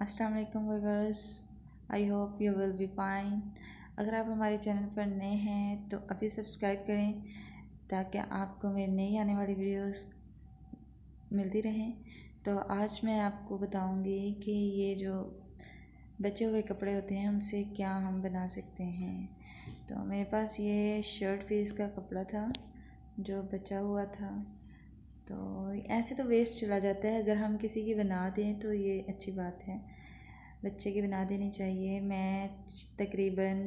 अस्सलाम वालेकुम viewers, I hope you will be fine. अगर आप हमारे चैनल पर नए हैं तो अभी सब्सक्राइब करें ताकि आपको मेरी नई आने वाली वीडियोस मिलती रहें। तो आज मैं आपको बताऊंगी कि ये जो बचे हुए कपड़े होते हैं उनसे क्या हम बना सकते हैं। तो मेरे पास ये शर्ट पीस का कपड़ा था जो बचा हुआ था। तो ऐसे तो वेस्ट चला जाता है, अगर हम किसी की बना दें तो ये अच्छी बात है, बच्चे की बना देनी चाहिए। मैं तकरीबन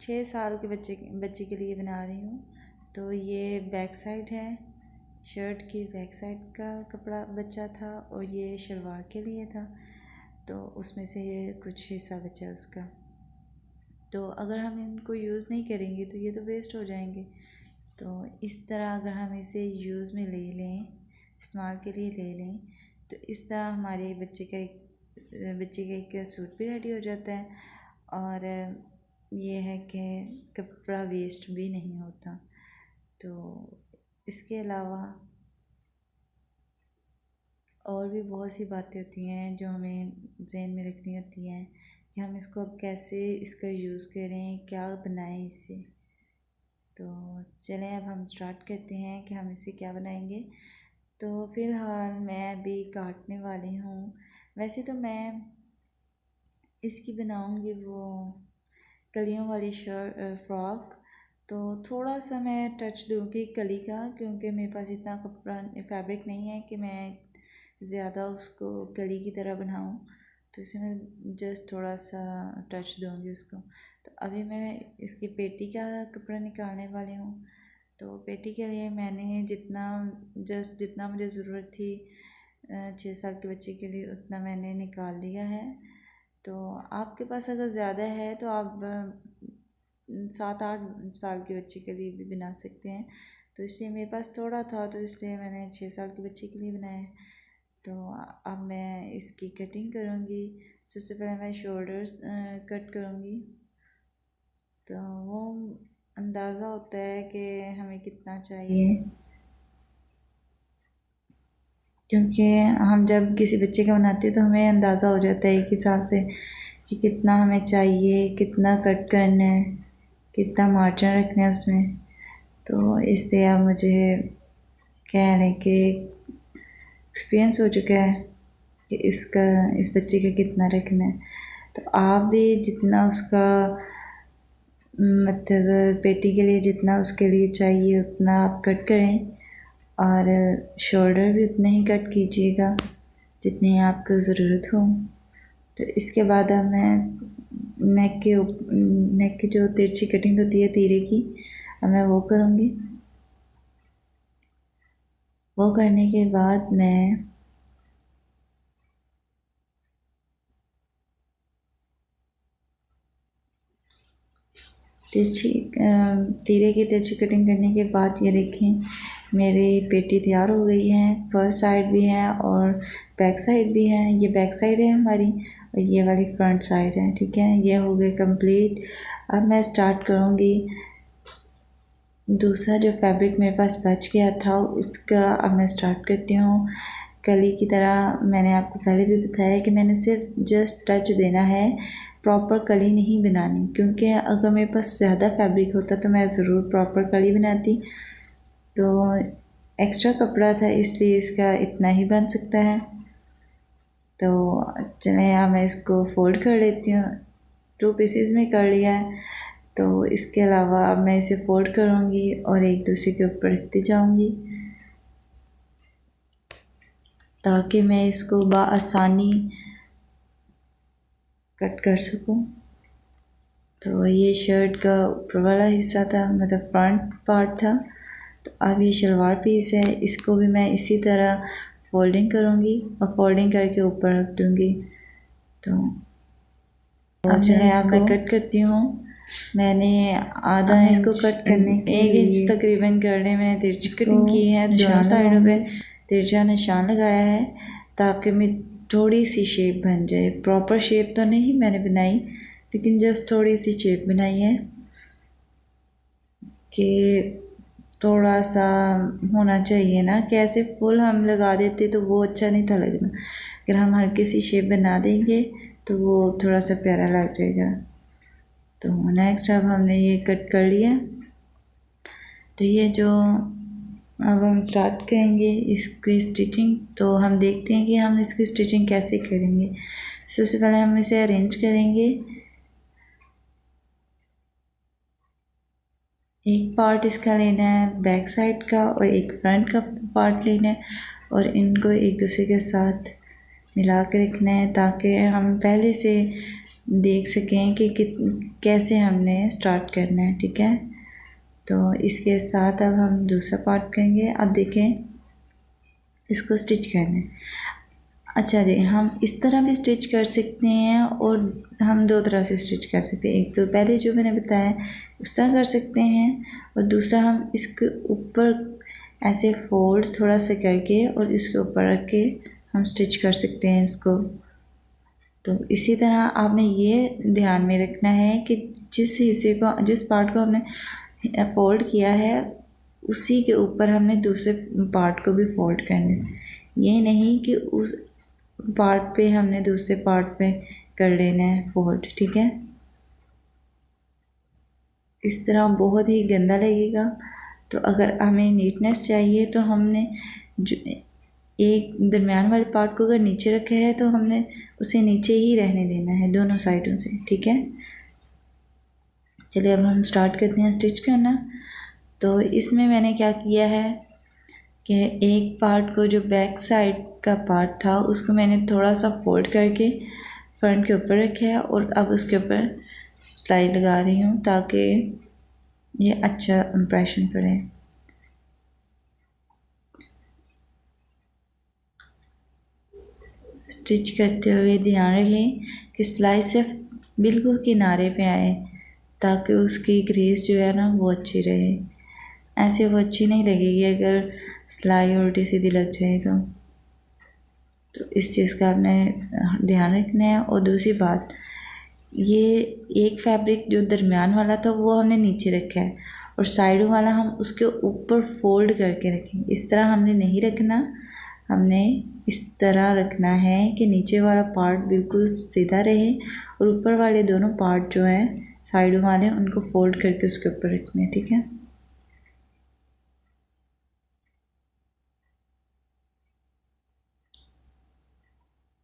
6 साल के बच्चे के लिए बना रही हूँ। तो ये बैक साइड है, शर्ट की बैक साइड का कपड़ा बचा था और ये शलवार के लिए था। तो उसमें से ये कुछ हिस्सा बचा उसका। तो अगर हम इनको यूज़ नहीं करेंगे तो ये तो वेस्ट हो जाएंगे। तो इस तरह अगर हम इसे यूज़ में ले लें, इस्तेमाल के लिए ले लें, तो इस तरह हमारे बच्चे का एक सूट भी रेडी हो जाता है और ये है कि कपड़ा वेस्ट भी नहीं होता। तो इसके अलावा और भी बहुत सी बातें होती हैं जो हमें ज़हन में रखनी होती हैं कि हम इसको अब कैसे इसका यूज़ करें, क्या बनाएं इससे। तो चलें अब हम स्टार्ट करते हैं कि हम इससे क्या बनाएंगे। तो फ़िलहाल मैं अभी काटने वाली हूँ। वैसे तो मैं इसकी बनाऊंगी वो कलियों वाली फ्रॉक। तो थोड़ा सा मैं टच दूंगी कली का, क्योंकि मेरे पास इतना कपड़ा फैब्रिक नहीं है कि मैं ज़्यादा उसको कली की तरह बनाऊं। तो इसे मैं जस्ट थोड़ा सा टच दूंगी उसको। तो अभी मैं इसकी पेटी का कपड़ा निकालने वाली हूँ। तो पेटी के लिए मैंने जितना मुझे ज़रूरत थी 6 साल के बच्चे के लिए उतना मैंने निकाल लिया है। तो आपके पास अगर ज़्यादा है तो आप 7-8 साल के बच्चे के लिए भी बना सकते हैं। तो इसलिए मेरे पास थोड़ा था तो इसलिए मैंने 6 साल के बच्चे के लिए बनाया है। तो अब मैं इसकी कटिंग करूँगी। सबसे पहले मैं शोल्डर्स कट करूँगी। तो वो अंदाज़ा होता है कि हमें कितना चाहिए, क्योंकि हम जब किसी बच्चे का बनाते हैं तो हमें अंदाज़ा हो जाता है एक हिसाब से कि कितना हमें चाहिए, कितना कट करना है, कितना मार्जिन रखना है उसमें। तो इसलिए अब मुझे कह रहे कि एक्सपीरियंस हो चुका है कि इस बच्चे का कितना रखना है। तो आप भी जितना उसका मतलब पेटी के लिए जितना उसके लिए चाहिए उतना आप कट करें और शोल्डर भी उतना ही कट कीजिएगा जितनी आपको ज़रूरत हो। तो इसके बाद अब मैं नेक की जो तिरछी कटिंग होती है तीरे की, अब मैं वो करूँगी। वो करने के बाद मैं तीरे की तिरछी कटिंग करने के बाद ये देखें मेरी पेटी तैयार हो गई है। फर्स्ट साइड भी है और बैक साइड भी है। ये बैक साइड है हमारी और ये वाली फ्रंट साइड है। ठीक है, ये हो गए कंप्लीट। अब मैं स्टार्ट करूँगी दूसरा जो फैब्रिक मेरे पास बच गया था उसका। अब मैं स्टार्ट करती हूँ कली की तरह। मैंने आपको पहले भी बताया कि मैंने सिर्फ जस्ट टच देना है, प्रॉपर कली नहीं बनानी, क्योंकि अगर मेरे पास ज़्यादा फैब्रिक होता तो मैं ज़रूर प्रॉपर कली बनाती। तो एक्स्ट्रा कपड़ा था इसलिए इसका इतना ही बन सकता है। तो चलें यहाँ मैं इसको फोल्ड कर लेती हूँ। 2 पीसेस में कर लिया है। तो इसके अलावा अब मैं इसे फोल्ड करूँगी और एक दूसरे के ऊपर रखती जाऊँगी ताकि मैं इसको बआसानी कट कर सकूँ। तो ये शर्ट का ऊपर वाला हिस्सा था, मतलब फ्रंट पार्ट था। तो अब ये शलवार पीस है, इसको भी मैं इसी तरह फोल्डिंग करूँगी और फोल्डिंग करके ऊपर रख दूँगी। तो अब चलिए अब मैं कट करती हूँ। मैंने आधा इंच को कट करने के 1 इंच तकरीबन करने मैंने तिरछी कटिंग की है। दोनों साइडों पे तिरछा निशान लगाया है ताकि मैं थोड़ी सी शेप बन जाए। प्रॉपर शेप तो नहीं मैंने बनाई, लेकिन जस्ट थोड़ी सी शेप बनाई है कि थोड़ा सा होना चाहिए ना, कैसे फुल हम लगा देते तो वो अच्छा नहीं था लगना। अगर हम हल्की सी शेप बना देंगे तो वो थोड़ा सा प्यारा लग जाएगा। तो नेक्स्ट अब हमने ये कट कर लिया। तो ये जो अब हम स्टार्ट करेंगे इसकी स्टिचिंग। तो हम देखते हैं कि हम इसकी स्टिचिंग कैसे करेंगे। सबसे पहले हम इसे अरेंज करेंगे। एक पार्ट इसका लेना है बैक साइड का और एक फ्रंट का पार्ट लेना है और इनको एक दूसरे के साथ मिला के रखना है ताकि हम पहले से देख सकें कि कैसे हमने स्टार्ट करना है। ठीक है, तो इसके साथ अब हम दूसरा पार्ट करेंगे। अब देखें इसको स्टिच करना है। अच्छा जी, हम इस तरह भी स्टिच कर सकते हैं और हम दो तरह से स्टिच कर सकते हैं। एक तो पहले जो मैंने बताया उस तरह कर सकते हैं और दूसरा हम इसके ऊपर ऐसे फोल्ड थोड़ा सा करके और इसके ऊपर रख के हम स्टिच कर सकते हैं इसको। तो इसी तरह आपने ये ध्यान में रखना है कि जिस हिस्से को जिस पार्ट को हमने फोल्ड किया है उसी के ऊपर हमने दूसरे पार्ट को भी फोल्ड करना है। ये नहीं कि उस पार्ट पे हमने दूसरे पार्ट पे कर लेना है फोल्ड। ठीक है, इस तरह बहुत ही गंदा लगेगा। तो अगर हमें नीटनेस चाहिए तो हमने जो एक दरमियान वाले पार्ट को अगर नीचे रखा है तो हमने उसे नीचे ही रहने देना है दोनों साइडों से। ठीक है, चलिए अब हम स्टार्ट करते हैं स्टिच करना। तो इसमें मैंने क्या किया है कि एक पार्ट को जो बैक साइड का पार्ट था उसको मैंने थोड़ा सा फोल्ड करके फ्रंट के ऊपर रखा है और अब उसके ऊपर सिलाई लगा रही हूँ ताकि ये अच्छा इम्प्रेशन पड़े। स्टिच करते हुए ध्यान रखें कि सिलाई सिर्फ बिल्कुल किनारे पे आए ताकि उसकी ग्रेस जो है ना वो अच्छी रहे। ऐसे वो अच्छी नहीं लगेगी अगर सिलाई उल्टी सीधी लग जाए तो इस चीज़ का आपने ध्यान रखना है। और दूसरी बात, ये एक फैब्रिक जो दरमियान वाला था वो हमने नीचे रखा है और साइडों वाला हम उसके ऊपर फोल्ड करके रखेंगे। इस तरह हमने नहीं रखना, हमने इस तरह रखना है कि नीचे वाला पार्ट बिल्कुल सीधा रहे और ऊपर वाले दोनों पार्ट जो हैं साइडों वाले उनको फोल्ड करके उसके ऊपर रखना है। ठीक है,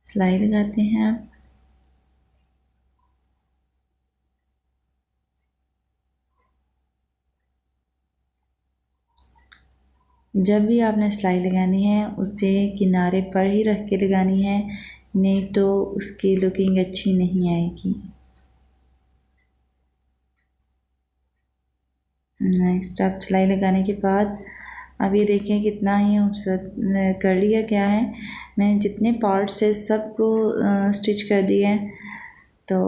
सिलाई लगाते हैं आप। जब भी आपने सिलाई लगानी है उसे किनारे पर ही रख के लगानी है, नहीं तो उसकी लुकिंग अच्छी नहीं आएगी। नेक्स्ट आप सिलाई लगाने के बाद अब ये देखें कितना ही खूबसूरत कर लिया गया है। मैंने जितने पार्ट्स से सबको स्टिच कर दिए हैं। तो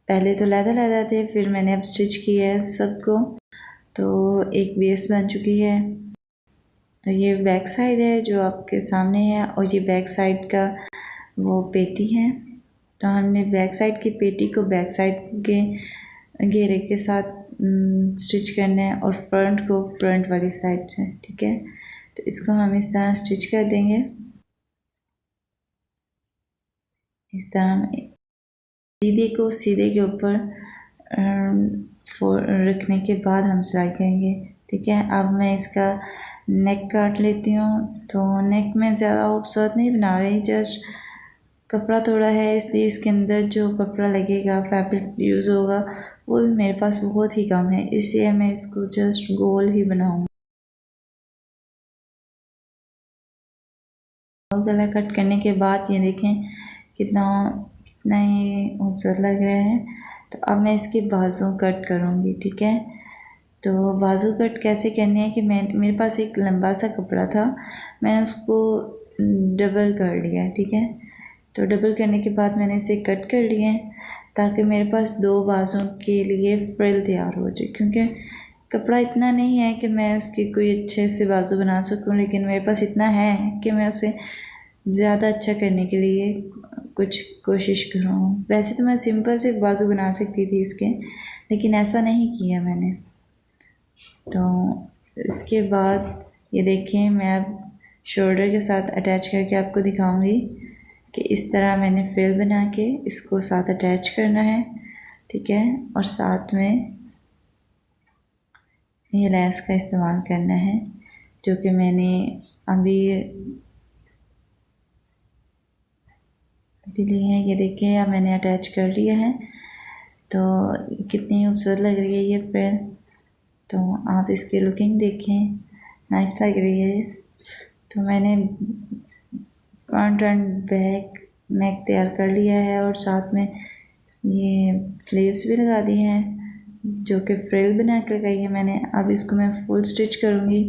पहले तो लहदा थे, फिर मैंने अब स्टिच किया है सबको, तो एक बेस बन चुकी है। तो ये बैक साइड है जो आपके सामने है और ये बैक साइड का वो पेटी है। तो हमने बैक साइड की पेटी को बैक साइड के घेरे के साथ स्टिच करना है और फ्रंट को फ्रंट वाली साइड से। ठीक है, तो इसको हम इस तरह स्टिच कर देंगे। इस तरह हम सीधे को सीधे के ऊपर रखने के बाद हम सिलाई करेंगे। ठीक है, अब मैं इसका नेक काट लेती हूँ। तो नेक में ज़्यादा खूबसूरत नहीं बना रही, जस्ट कपड़ा थोड़ा है इसलिए इसके अंदर जो कपड़ा लगेगा फैब्रिक यूज़ होगा वो भी मेरे पास बहुत ही कम है, इसलिए मैं इसको जस्ट गोल ही बनाऊँगी। गला कट करने के बाद ये देखें कितना कितना ही खूबसूरत लग रहा है। तो अब मैं इसके बाजू कट करूँगी। ठीक है, तो बाजू कट कैसे करने हैं कि मेरे पास एक लंबा सा कपड़ा था, मैंने उसको डबल कर लिया। ठीक है, तो डबल करने के बाद मैंने इसे कट कर लिए हैं ताकि मेरे पास दो बाजू के लिए फ्रिल तैयार हो जाए। क्योंकि कपड़ा इतना नहीं है कि मैं उसकी कोई अच्छे से बाजू बना सकूं, लेकिन मेरे पास इतना है कि मैं उसे ज़्यादा अच्छा करने के लिए कुछ कोशिश करूँ। वैसे तो मैं सिंपल से बाजू बना सकती थी इसके, लेकिन ऐसा नहीं किया मैंने। तो इसके बाद ये देखें मैं अब शोल्डर के साथ अटैच करके आपको दिखाऊंगी। कि इस तरह मैंने फ्रिल बना के इसको साथ अटैच करना है, ठीक है। और साथ में ये लेस का इस्तेमाल करना है, जो कि मैंने अभी ली है। ये देखिए अब मैंने अटैच कर लिया है। तो कितनी खूबसूरत लग रही है ये फ्रिल। तो आप इसकी लुकिंग देखें, नाइस लग रही है। तो मैंने फ्रंट एंड बैक नेक तैयार कर लिया है और साथ में ये स्लीव्स भी लगा दी हैं, जो कि फ्रिल बना कर लगाई है मैंने। अब इसको मैं फुल स्टिच करूँगी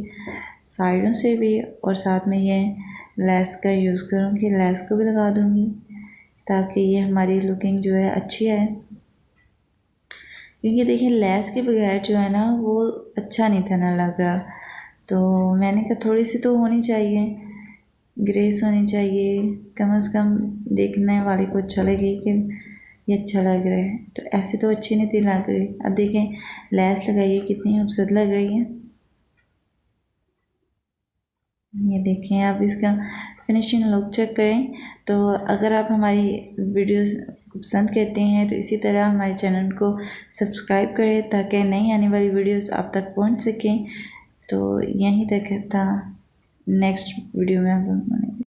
साइडों से भी, और साथ में ये लेस का यूज़ करूँगी, लेस को भी लगा दूँगी ताकि ये हमारी लुकिंग जो है अच्छी है। क्योंकि देखिए लेस के बगैर जो है ना वो अच्छा नहीं था ना लग रहा। तो मैंने कहा थोड़ी सी तो होनी चाहिए, ग्रेस होनी चाहिए, कम से कम देखने वाले को अच्छा लगे कि ये अच्छा लग रहा है। तो ऐसे तो अच्छी नहीं थी लग रही। अब देखें लेस लगाइए कितनी खूबसूरत लग रही है। ये देखें आप इसका फिनिशिंग लुक चेक करें। तो अगर आप हमारी वीडियोस पसंद करते हैं तो इसी तरह हमारे चैनल को सब्सक्राइब करें ताकि नई आने वाली वीडियोस आप तक पहुंच सकें। तो यहीं तक था, नेक्स्ट वीडियो में हम